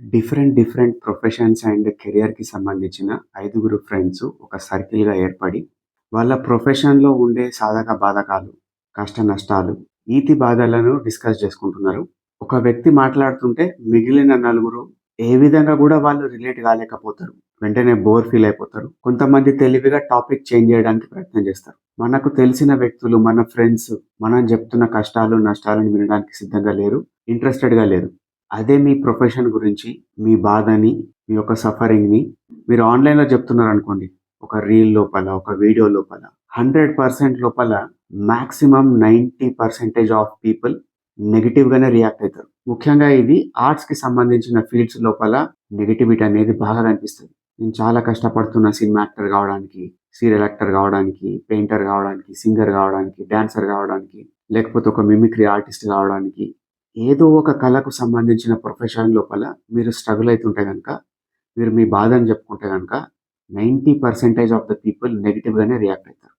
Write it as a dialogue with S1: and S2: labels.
S1: Different professions and కెరియర్‌కి సంబంధించిన ఐదుగురు friends ఒక సర్కిల్‌గా ఏర్పడి, వాళ్ళ ప్రొఫెషన్‌లో ఉండే సాధక బాధకాలు, కష్ట నష్టాలు, ఈతి బాధలను డిస్కస్ చేసుకుంటున్నారు. ఒక వ్యక్తి మాట్లాడుతుంటే మిగిలిన నలుగురు ఏ విధంగా గూడా వాళ్ళు రిలేట్ కాలేకపోతారు. వెంటనే బోర్ ఫీల్ అయిపోతారు. కొంతమంది తెలివిగా టాపిక్ చేంజ్ చేయడానికి ప్రయత్నం చేస్తారు. మనకు తెలిసిన వ్యక్తులు, మన ఫ్రెండ్స్ మనం చెప్తున్న కష్టాలు, నష్టాలను వినడానికి సిద్ధంగా లేరు. ఇంట్రెస్టెడ్‌గా లేరు. అదే మీ ప్రొఫెషన్ గురించి, మీ బాధని, మీ యొక్క సఫరింగ్‌ని మీరు ఆన్‌లైన్‌లో చెప్తున్నారనుకోండి. ఒక రీల్ లోపల, ఒక వీడియో లోపల 100% లోపల మాక్సిమం 90% ఆఫ్ పీపుల్ నెగెటివ్‌గానే రియాక్ట్ అయితారు. ముఖ్యంగా ఇది ఆర్ట్స్‌కి సంబంధించిన ఫీల్డ్స్ లోపల నెగటివిటీ అనేది బాగా కనిపిస్తది. నేను చాలా కష్టపడుతున్నా సినిమా యాక్టర్ కావడానికి, సీరియల్ యాక్టర్ కావడానికి, పెయింటర్ కావడానికి, సింగర్ కావడానికి, డాన్సర్ కావడానికి, లేకపోతే ఒక మిమిక్రీ ఆర్టిస్ట్ కావడానికి ఏదో ఒక కళకు సంబంధించిన ప్రొఫెషన్ లోపల మీరు స్ట్రగుల్ అయితుంటే గనక, మీరు మీ బాధని చెప్పుకుంటే గనక 90% ఆఫ్ ద పీపుల్ నెగెటివ్‌గానే రియాక్ట్ అయితారు.